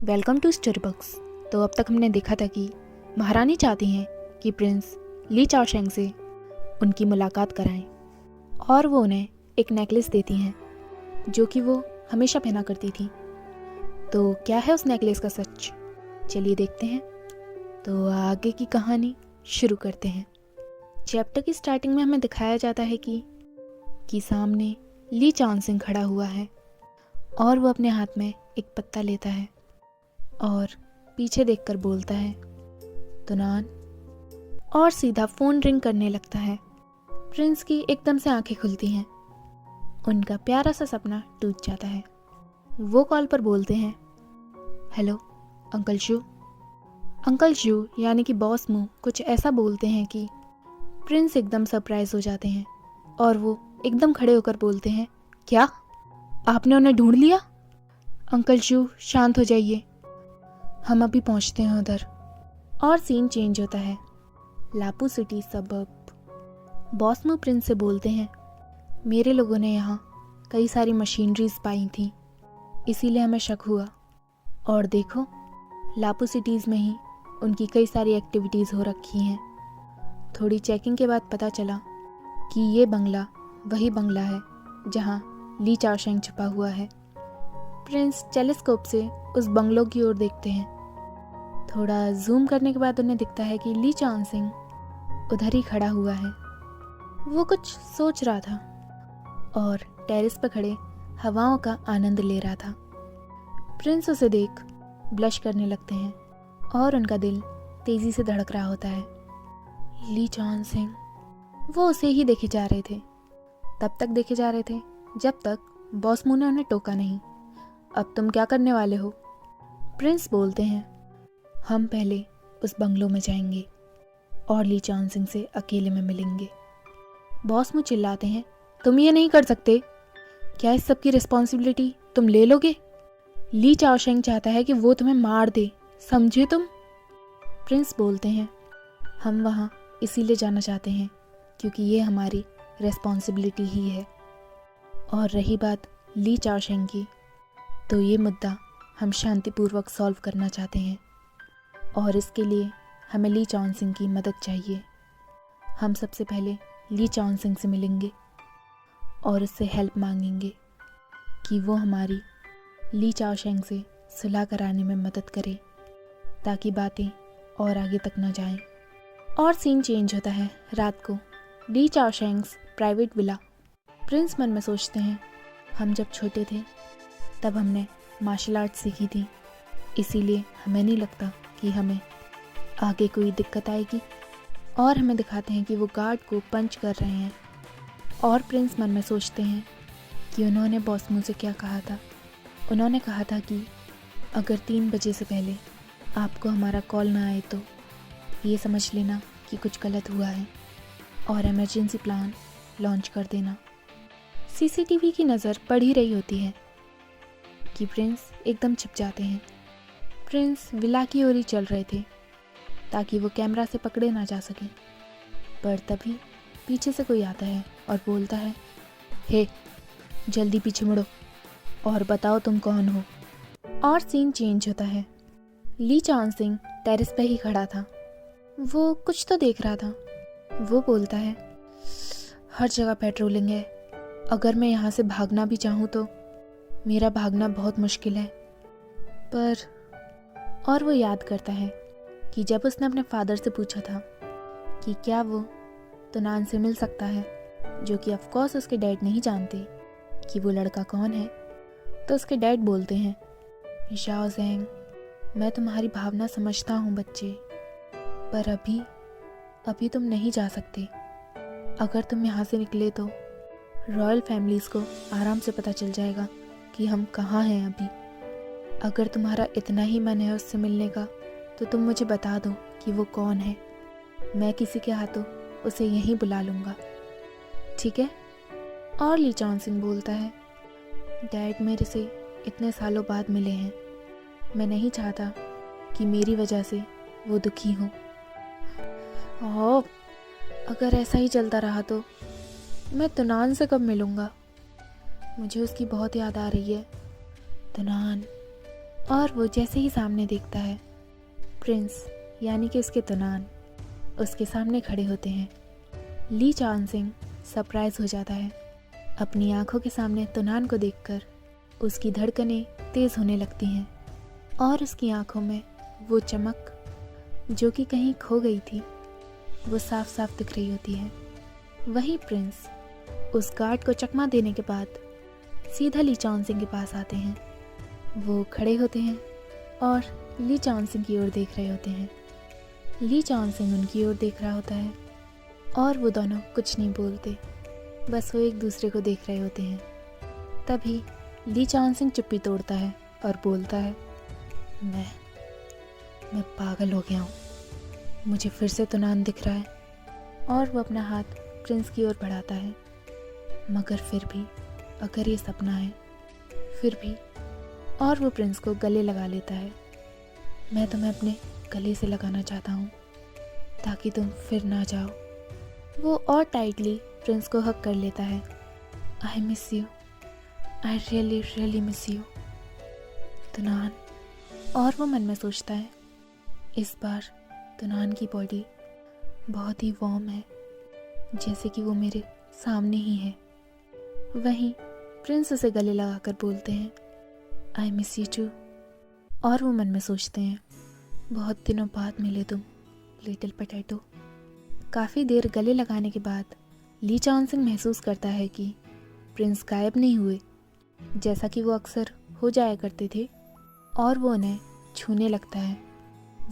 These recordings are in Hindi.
Welcome to story books. तो अब तक हमने देखा था कि महारानी चाहती हैं कि प्रिंस ली चाओशेंग से उनकी मुलाकात कराएं और वो उन्हें एक नेकलेस देती हैं जो कि वो हमेशा पहना करती थी। तो क्या है उस नेकलेस का सच, चलिए देखते हैं। तो आगे की कहानी शुरू करते हैं। चैप्टर की स्टार्टिंग में हमें दिखाया जाता है कि सामने ली चाओसिंग खड़ा हुआ है और वो अपने हाथ में एक पत्ता लेता है और पीछे देखकर बोलता है तुनान, और सीधा फोन रिंग करने लगता है। प्रिंस की एकदम से आंखें खुलती हैं। उनका प्यारा सा सपना टूट जाता है। वो कॉल पर बोलते हैं, हेलो अंकल शू। अंकल शू यानी कि बॉस मुंह कुछ ऐसा बोलते हैं कि प्रिंस एकदम सरप्राइज हो जाते हैं और वो एकदम खड़े होकर बोलते हैं, क्या आपने उन्हें ढूंढ लिया? अंकल शू शांत हो जाइए, हम अभी पहुंचते हैं उधर। और सीन चेंज होता है। लापू सिटी सबब। बॉस मुंह प्रिंस से बोलते हैं, मेरे लोगों ने यहाँ कई सारी मशीनरीज पाई थी, इसीलिए हमें शक हुआ। और देखो, लापू सिटीज़ में ही उनकी कई सारी एक्टिविटीज़ हो रखी हैं। थोड़ी चेकिंग के बाद पता चला कि ये बंगला वही बंगला है जहाँ ली चाओशेंग छुपा हुआ है। प्रिंस टेलीस्कोप से उस बंगलों की ओर देखते हैं। थोड़ा जूम करने के बाद उन्हें दिखता है कि ली चाओसिंग उधर ही खड़ा हुआ है। वो कुछ सोच रहा था और टेरेस पर खड़े हवाओं का आनंद ले रहा था। प्रिंस उसे देख ब्लश करने लगते हैं और उनका दिल तेजी से धड़क रहा होता है। ली चाओसिंग, वो उसे ही देखे जा रहे थे। तब तक देखे जा रहे थे जब तक बॉस मुंह ने उन्हें टोका नहीं। अब तुम क्या करने वाले हो? प्रिंस बोलते हैं, हम पहले उस बंगलों में जाएंगे और ली चाओसिंग से अकेले में मिलेंगे। बॉस मुंह चिल्लाते हैं, तुम ये नहीं कर सकते। क्या इस सब की रिस्पॉन्सिबिलिटी तुम ले लोगे? ली चाओशेंग चाहता है कि वो तुम्हें मार दे, समझे तुम? प्रिंस बोलते हैं, हम वहाँ इसीलिए जाना चाहते हैं क्योंकि ये हमारी रिस्पॉन्सिबिलिटी ही है। और रही बात ली चाओशेंग की, तो ये मुद्दा हम शांतिपूर्वक सॉल्व करना चाहते हैं और इसके लिए हमें ली चाओसिंग की मदद चाहिए। हम सबसे पहले ली चाओसिंग से मिलेंगे और उससे हेल्प मांगेंगे कि वो हमारी ली चाओशेंग से सुलह कराने में मदद करे ताकि बातें और आगे तक न जाएं। और सीन चेंज होता है रात को ली चाओशेंग्स प्राइवेट विला। प्रिंस मन में सोचते हैं, हम जब छोटे थे तब हमने मार्शल आर्ट सीखी थी, इसीलिए हमें नहीं लगता कि हमें आगे कोई दिक्कत आएगी। और हमें दिखाते हैं कि वो गार्ड को पंच कर रहे हैं। और प्रिंस मन में सोचते हैं कि उन्होंने बॉस मुंह से क्या कहा था। उन्होंने कहा था कि अगर 3 बजे से पहले आपको हमारा कॉल ना आए तो ये समझ लेना कि कुछ गलत हुआ है और इमरजेंसी प्लान लॉन्च कर देना। सीसीटीवी की नज़र पड़ ही रही होती है कि प्रिंस एकदम छिप जाते हैं। प्रिंस विला की ओर ही चल रहे थे ताकि वो कैमरा से पकड़े ना जा सके, पर तभी पीछे से कोई आता है और बोलता है, हे जल्दी पीछे मुड़ो और बताओ तुम कौन हो। और सीन चेंज होता है। ली चाओसिंग टेरेस पे ही खड़ा था। वो कुछ तो देख रहा था। वो बोलता है, हर जगह पेट्रोलिंग है, अगर मैं यहाँ से भागना भी चाहूँ तो मेरा भागना बहुत मुश्किल है। पर और वो याद करता है कि जब उसने अपने फादर से पूछा था कि क्या वो तुनान से मिल सकता है, जो कि ऑफ कोर्स उसके डैड नहीं जानते कि वो लड़का कौन है, तो उसके डैड बोलते हैं, जाओ ज़ेंग, मैं तुम्हारी भावना समझता हूँ बच्चे, पर अभी तुम नहीं जा सकते। अगर तुम यहाँ से निकले तो रॉयल फैमिलीज़ को आराम से पता चल जाएगा कि हम कहाँ हैं अभी। अगर तुम्हारा इतना ही मन है उससे मिलने का तो तुम मुझे बता दो कि वो कौन है। मैं किसी के हाथों उसे यहीं बुला लूँगा, ठीक है? और ली चाओसिंग बोलता है, डैड मेरे से इतने सालों बाद मिले हैं, मैं नहीं चाहता कि मेरी वजह से वो दुखी हो। ओह, अगर ऐसा ही चलता रहा तो मैं तुनान से कब मिलूँगा? मुझे उसकी बहुत याद आ रही है। तुनान, और वो जैसे ही सामने देखता है, प्रिंस यानी कि उसके तुनान उसके सामने खड़े होते हैं। ली चांसिंग सरप्राइज हो जाता है। अपनी आंखों के सामने तुनान को देखकर उसकी धड़कनें तेज़ होने लगती हैं और उसकी आंखों में वो चमक जो कि कहीं खो गई थी वो साफ साफ दिख रही होती है। वहीं प्रिंस उस गार्ड को चकमा देने के बाद सीधा ली चांसिंग के पास आते हैं। वो खड़े होते हैं और ली चांसिंग की ओर देख रहे होते हैं। ली चांसिंग उनकी ओर देख रहा होता है और वो दोनों कुछ नहीं बोलते, बस वो एक दूसरे को देख रहे होते हैं। तभी ली चांसिंग चुप्पी तोड़ता है और बोलता है, मैं पागल हो गया हूँ, मुझे फिर से तुनान दिख रहा है। और वो अपना हाथ प्रिंस की ओर बढ़ाता है। मगर फिर भी अगर ये सपना है, फिर भी। और वो प्रिंस को गले लगा लेता है। मैं तुम्हें अपने गले से लगाना चाहता हूँ ताकि तुम फिर ना जाओ। वो और टाइटली प्रिंस को हग कर लेता है। I miss you, I really really miss you तुनान। और वो मन में सोचता है, इस बार तुनान की बॉडी बहुत ही वार्म है, जैसे कि वो मेरे सामने ही है। वहीं प्रिंस उसे गले लगाकर बोलते हैं, आई मिस यू टू। और वो मन में सोचते हैं, बहुत दिनों बाद मिले तुम लिटिल पोटैटो। काफ़ी देर गले लगाने के बाद ली चांसिंग महसूस करता है कि प्रिंस गायब नहीं हुए, जैसा कि वो अक्सर हो जाया करते थे, और वो उन्हें छूने लगता है।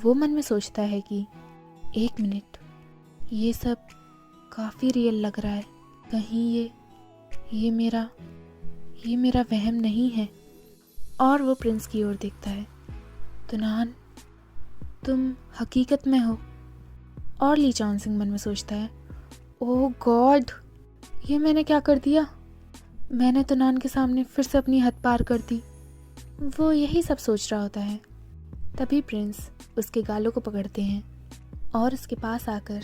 वो मन में सोचता है कि एक मिनट, ये सब काफ़ी रियल लग रहा है, कहीं ये मेरा वहम नहीं है। और वो प्रिंस की ओर देखता है। तुनान, तुम हकीकत में हो। और ली चांसिंग मन में सोचता है, ओह गॉड, ये मैंने क्या कर दिया। मैंने तुनान के सामने फिर से अपनी हद पार कर दी। वो यही सब सोच रहा होता है। तभी प्रिंस उसके गालों को पकड़ते हैं और उसके पास आकर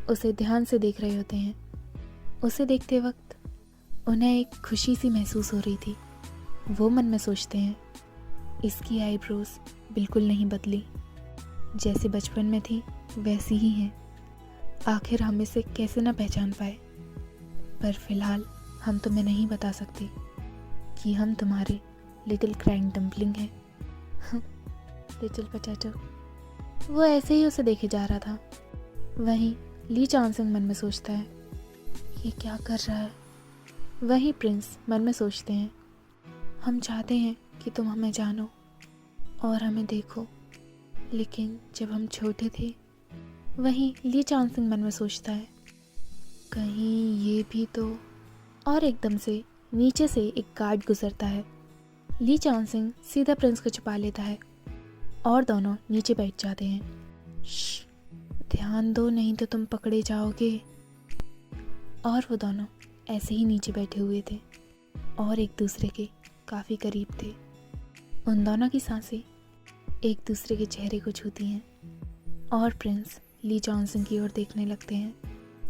उसे ध्यान से देख रहे होते हैं। उसे देखते वक्त उन्हें एक खुशी सी महसूस हो रही थी। वो मन में सोचते हैं, इसकी आईब्रोज बिल्कुल नहीं बदली, जैसे बचपन में थी वैसी ही हैं। आखिर हम इसे कैसे ना पहचान पाए। पर फिलहाल हम तुम्हें नहीं बता सकते कि हम तुम्हारे लिटिल क्राइंग डम्पलिंग हैं। Little potato. वो ऐसे ही उसे देखे जा रहा था। वहीं ली चांसिंग मन में सोचता है, ये क्या कर रहा है। वहीं प्रिंस मन में सोचते हैं, हम चाहते हैं कि तुम हमें जानो और हमें देखो, लेकिन जब हम छोटे थे। वहीं ली चांसिंग मन में सोचता है, कहीं ये भी तो। और एकदम से नीचे से एक गार्ड गुजरता है। ली चांसिंग सीधा प्रिंस को छुपा लेता है और दोनों नीचे बैठ जाते हैं। श्श, ध्यान दो, नहीं तो तुम पकड़े जाओगे। और वो दोनों ऐसे ही नीचे बैठे हुए थे और एक दूसरे के काफ़ी करीब थे। उन दोनों की सांसें एक दूसरे के चेहरे को छूती हैं और प्रिंस ली चांसिंग की ओर देखने लगते हैं।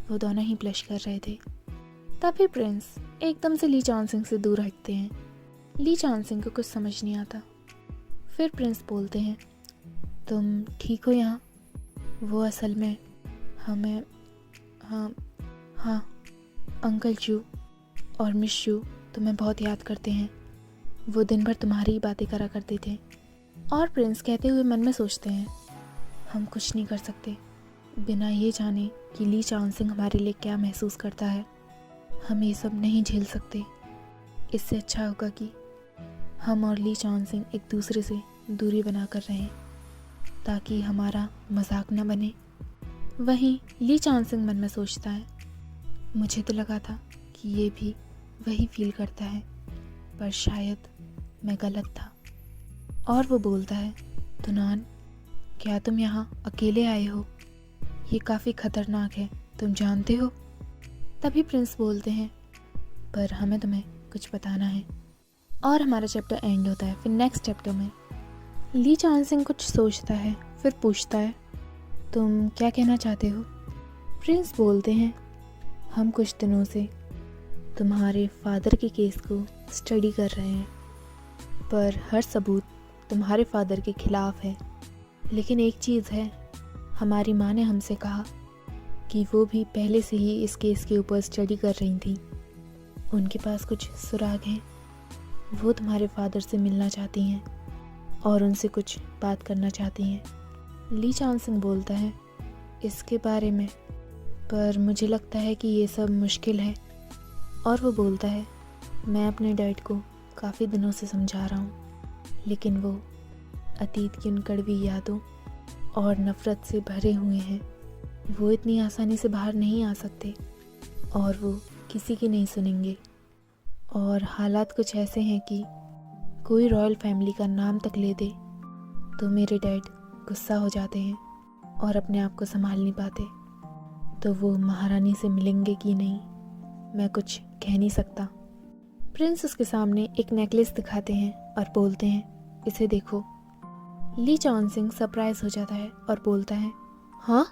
वो दोनों ही ब्लश कर रहे थे। तभी प्रिंस एकदम से ली चांसिंग से दूर हटते हैं। ली चांसिंग को कुछ समझ नहीं आता। फिर प्रिंस बोलते हैं, तुम ठीक हो यहाँ? वो असल में हमें हाँ अंकल जू और मिस जू तुम्हें बहुत याद करते हैं। वो दिन भर तुम्हारी ही बातें करा करते थे। और प्रिंस कहते हुए मन में सोचते हैं, हम कुछ नहीं कर सकते बिना ये जाने कि ली चांसिंग हमारे लिए क्या महसूस करता है। हम ये सब नहीं झेल सकते। इससे अच्छा होगा कि हम और ली चांसिंग एक दूसरे से दूरी बना कर रहें ताकि हमारा मजाक न बने। वहीं ली चांसिंग मन में सोचता है, मुझे तो लगा था कि ये भी वही फील करता है, पर शायद मैं गलत था। और वो बोलता है, तुनान, क्या तुम यहाँ अकेले आए हो? ये काफ़ी खतरनाक है, तुम जानते हो? तभी प्रिंस बोलते हैं, पर हमें तुम्हें कुछ बताना है। और हमारा चैप्टर एंड होता है। फिर नेक्स्ट चैप्टर में ली चांसिंग कुछ सोचता है, फिर पूछता है, तुम क्या कहना चाहते हो? प्रिंस बोलते हैं, हम कुछ दिनों से तुम्हारे फादर के केस को स्टडी कर रहे हैं, पर हर सबूत तुम्हारे फादर के खिलाफ है। लेकिन एक चीज़ है, हमारी माँ ने हमसे कहा कि वो भी पहले से ही इस केस के ऊपर स्टडी कर रही थी। उनके पास कुछ सुराग हैं। वो तुम्हारे फादर से मिलना चाहती हैं और उनसे कुछ बात करना चाहती हैं। ली चांसिंग बोलता है, इसके बारे में, पर मुझे लगता है कि ये सब मुश्किल है। और वो बोलता है, मैं अपने डैड को काफ़ी दिनों से समझा रहा हूँ, लेकिन वो अतीत की उन कड़वी यादों और नफ़रत से भरे हुए हैं। वो इतनी आसानी से बाहर नहीं आ सकते और वो किसी की नहीं सुनेंगे। और हालात कुछ ऐसे हैं कि कोई रॉयल फैमिली का नाम तक ले दे तो मेरे डैड गुस्सा हो जाते हैं और अपने आप को संभाल नहीं पाते। तो वो महारानी से मिलेंगे कि नहीं, मैं कुछ कह नहीं सकता। प्रिंस उसके सामने एक नेकलेस दिखाते हैं और बोलते हैं, इसे देखो। ली चांसिंग सरप्राइज हो जाता है और बोलता है, हाँ,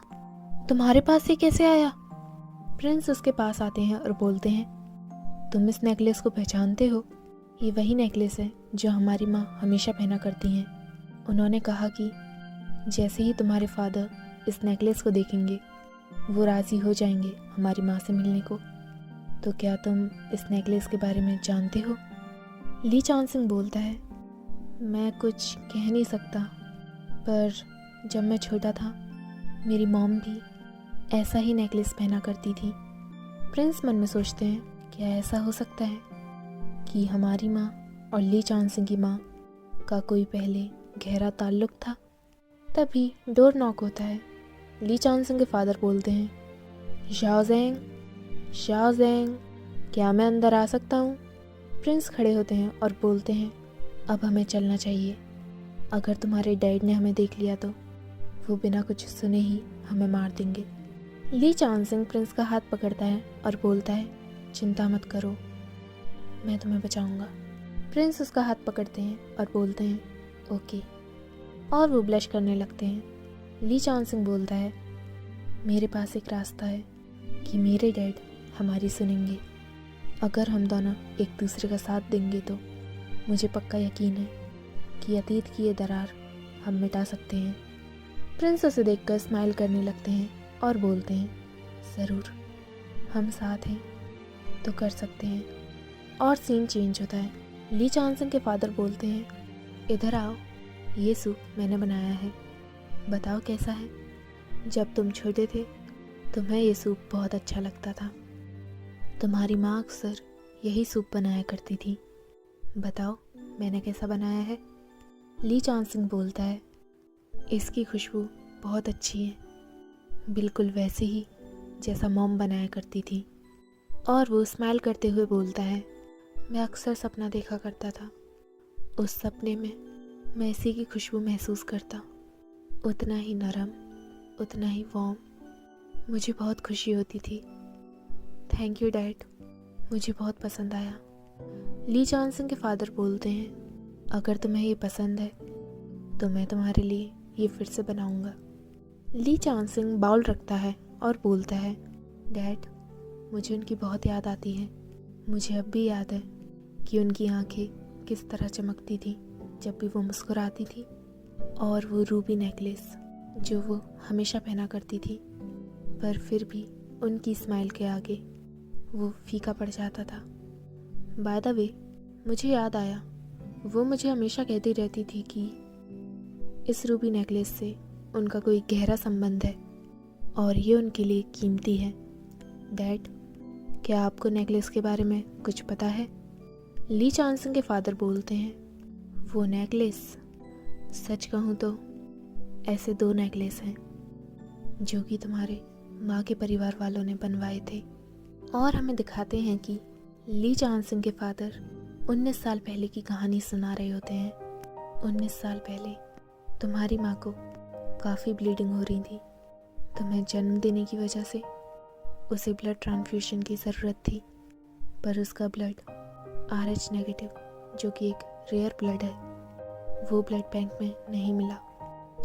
तुम्हारे पास ये कैसे आया? प्रिंस उसके पास आते हैं और बोलते हैं, तुम इस नेकलेस को पहचानते हो? ये वही नेकलेस है जो हमारी माँ हमेशा पहना करती हैं। उन्होंने कहा कि जैसे ही तुम्हारे फादर इस नेकलेस को देखेंगे वो राज़ी हो जाएंगे हमारी माँ से मिलने को। तो क्या तुम इस नेकलेस के बारे में जानते हो? ली चांसिंग बोलता है, मैं कुछ कह नहीं सकता, पर जब मैं छोटा था मेरी मॉम भी ऐसा ही नेकलेस पहना करती थी। प्रिंस मन में सोचते हैं, क्या ऐसा हो सकता है कि हमारी माँ और ली चांसिंग की माँ का कोई पहले गहरा ताल्लुक था? तभी डोर नॉक होता है। ली चांसिंग के फादर बोलते हैं, शाओजेंग, शाओजेंग, क्या मैं अंदर आ सकता हूँ? प्रिंस खड़े होते हैं और बोलते हैं, अब हमें चलना चाहिए। अगर तुम्हारे डैड ने हमें देख लिया तो वो बिना कुछ सुने ही हमें मार देंगे। ली चांसिंग प्रिंस का हाथ पकड़ता है और बोलता है, चिंता मत करो, मैं तुम्हें बचाऊंगा। प्रिंस उसका हाथ पकड़ते हैं और बोलते हैं, ओके। और वो ब्लश करने लगते हैं। ली चांसिंग बोलता है, मेरे पास एक रास्ता है कि मेरे डैड हमारी सुनेंगे। अगर हम दोनों एक दूसरे का साथ देंगे तो मुझे पक्का यकीन है कि अतीत की ये दरार हम मिटा सकते हैं। प्रिंस उसे देखकर स्माइल करने लगते हैं और बोलते हैं, ज़रूर, हम साथ हैं तो कर सकते हैं। और सीन चेंज होता है। ली चांसिंग के फादर बोलते हैं, इधर आओ, ये सूप मैंने बनाया है, बताओ कैसा है? जब तुम छोटे थे तुम्हें ये सूप बहुत अच्छा लगता था। तुम्हारी माँ अक्सर यही सूप बनाया करती थी, बताओ मैंने कैसा बनाया है? ली चांसिंग बोलता है, इसकी खुशबू बहुत अच्छी है, बिल्कुल वैसे ही जैसा मॉम बनाया करती थी। और वो स्माइल करते हुए बोलता है, मैं अक्सर सपना देखा करता था, उस सपने में मैं इसी की खुशबू महसूस करता, उतना ही नरम, उतना ही वार्म। मुझे बहुत खुशी होती थी। थैंक यू डैड, मुझे बहुत पसंद आया। ली चांसिंग के फादर बोलते हैं, अगर तुम्हें ये पसंद है तो मैं तुम्हारे लिए ये फिर से बनाऊंगा। ली चांसिंग बाउल रखता है और बोलता है, डैड, मुझे उनकी बहुत याद आती है। मुझे अब भी याद है कि उनकी आंखें किस तरह चमकती थी जब भी वो मुस्कुराती थी, और वो रूबी नेकलेस जो वो हमेशा पहना करती थी, पर फिर भी उनकी स्माइल के आगे वो फीका पड़ जाता था। बाय द वे, मुझे याद आया, वो मुझे हमेशा कहती रहती थी कि इस रूबी नेकलेस से उनका कोई गहरा संबंध है और ये उनके लिए कीमती है। डैड, क्या आपको नेकलेस के बारे में कुछ पता है? ली चांसिंग के फादर बोलते हैं, वो नेकलेस, सच कहूँ तो ऐसे 2 नेकलेस हैं जो कि तुम्हारे माँ के परिवार वालों ने बनवाए थे। और हमें दिखाते हैं कि ली चांसिंग के फादर 19 साल पहले की कहानी सुना रहे होते हैं। 19 साल पहले तुम्हारी माँ को काफ़ी ब्लीडिंग हो रही थी। तुम्हें जन्म देने की वजह से उसे ब्लड ट्रांसफ्यूशन की ज़रूरत थी, पर उसका ब्लड RH नेगेटिव, जो कि एक रेयर ब्लड है, वो ब्लड बैंक में नहीं मिला।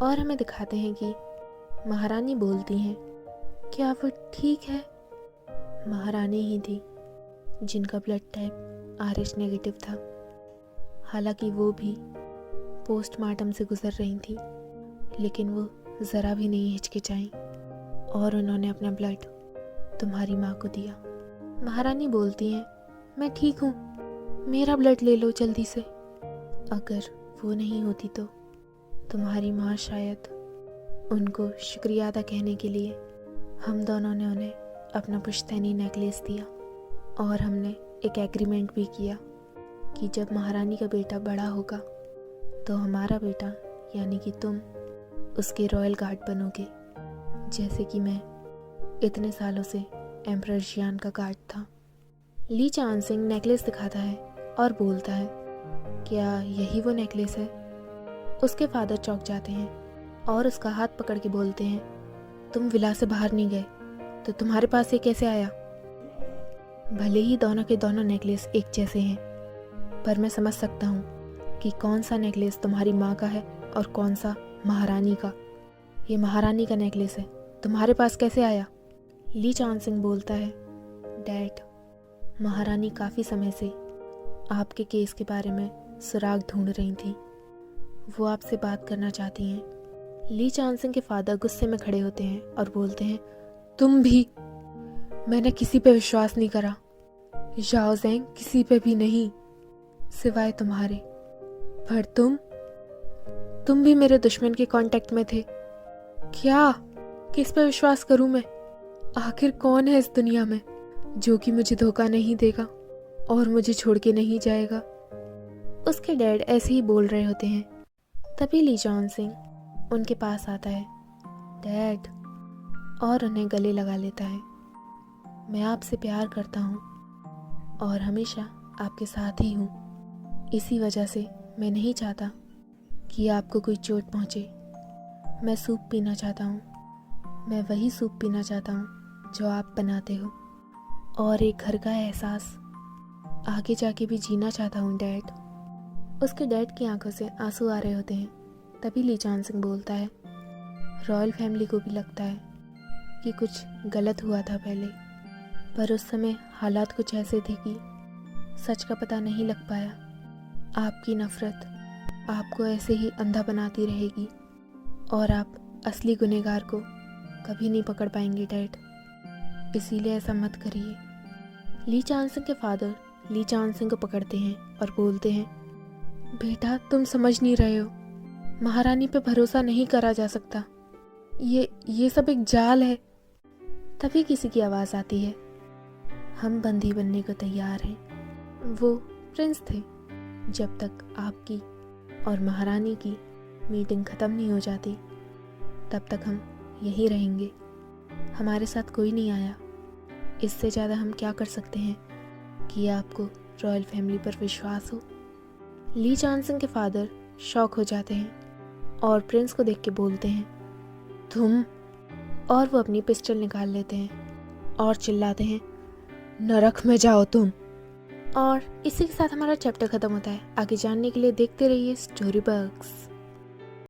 और हमें दिखाते हैं कि महारानी बोलती हैं, क्या वो ठीक है? महारानी ही थी जिनका ब्लड टाइप RH नेगेटिव था। हालांकि वो भी पोस्टमार्टम से गुजर रही थी, लेकिन वो ज़रा भी नहीं हिचकिचाई और उन्होंने अपना ब्लड तुम्हारी माँ को दिया। महारानी बोलती हैं, मैं ठीक हूँ, मेरा ब्लड ले लो जल्दी से। अगर वो नहीं होती तो तुम्हारी माँ शायद उनको शुक्रिया अदा कहने के लिए हम दोनों ने उन्हें अपना पुश्तैनी नेकलेस दिया और हमने एक एग्रीमेंट भी किया कि जब महारानी का बेटा बड़ा होगा तो हमारा बेटा यानी कि तुम उसके रॉयल गार्ड बनोगे, जैसे कि मैं इतने सालों से एम्परर जियान का गार्ड था। ली चांसिंग नेकलेस दिखाता है और बोलता है, क्या यही वो नेकलेस है? उसके फादर चौंक जाते हैं और उसका हाथ पकड़ के बोलते हैं, तुम विला से बाहर नहीं गए तो तुम्हारे पास ये कैसे आया? भले ही दोनों के दोनों नेकलेस एक जैसे हैं, पर मैं समझ सकता हूँ कि कौन सा नेकलेस तुम्हारी माँ का है और कौन सा महारानी का। ये महारानी का नेकलेस है, तुम्हारे पास कैसे आया? ली चांसिंग बोलता है, डैड, महारानी काफ़ी समय से आपके केस के बारे में सुराग ढूंढ रही थी, वो आपसे बात करना चाहती हैं। ली चांसिंग के फादर गुस्से में खड़े होते हैं और बोलते हैं, तुम भी? मैंने किसी पे विश्वास नहीं करा, जाओ ज़ेंग, किसी पे भी नहीं सिवाय तुम्हारे। पर तुम भी मेरे दुश्मन के कांटेक्ट में थे। क्या? किस पे विश्वास करूं मैं? आखिर कौन है इस दुनिया में जो कि मुझे धोखा नहीं देगा और मुझे छोड़ के नहीं जाएगा? उसके डैड ऐसे ही बोल रहे होते हैं, तभी ली चांसिंग उनके पास आता है, डैड, और उन्हें गले लगा लेता है। मैं आपसे प्यार करता हूँ और हमेशा आपके साथ ही हूँ। इसी वजह से मैं नहीं चाहता कि आपको कोई चोट पहुँचे। मैं सूप पीना चाहता हूँ, मैं वही सूप पीना चाहता हूँ जो आप बनाते हो, और एक घर का एहसास आगे जाके भी जीना चाहता हूँ डैड। उसके डैड की आंखों से आंसू आ रहे होते हैं। तभी ली चांसिंग बोलता है, रॉयल फैमिली को भी लगता है कि कुछ गलत हुआ था पहले, पर उस समय हालात कुछ ऐसे थे कि सच का पता नहीं लग पाया। आपकी नफरत आपको ऐसे ही अंधा बनाती रहेगी और आप असली गुनहगार को कभी नहीं पकड़ पाएंगे डैड, इसीलिए ऐसा मत करिए। ली चांसिंग के फादर ली चांसिंग को पकड़ते हैं और बोलते हैं, बेटा, तुम समझ नहीं रहे हो, महारानी पे भरोसा नहीं करा जा सकता, ये सब एक जाल है। तभी किसी की आवाज़ आती है, हम बंदी बनने को तैयार हैं। वो प्रिंस थे। जब तक आपकी और महारानी की मीटिंग ख़त्म नहीं हो जाती तब तक हम यहीं रहेंगे। हमारे साथ कोई नहीं आया, इससे ज़्यादा हम क्या कर सकते हैं कि आपको रॉयल फैमिली पर विश्वास हो। ली चांसिंग के फादर शॉक हो जाते हैं और प्रिंस को देख के बोलते हैं, तुम? और वो अपनी पिस्टल निकाल लेते हैं और चिल्लाते हैं, नरक में जाओ तुम। और इसी के साथ हमारा चैप्टर ख़त्म होता है। आगे जानने के लिए देखते रहिए स्टोरी बक्स।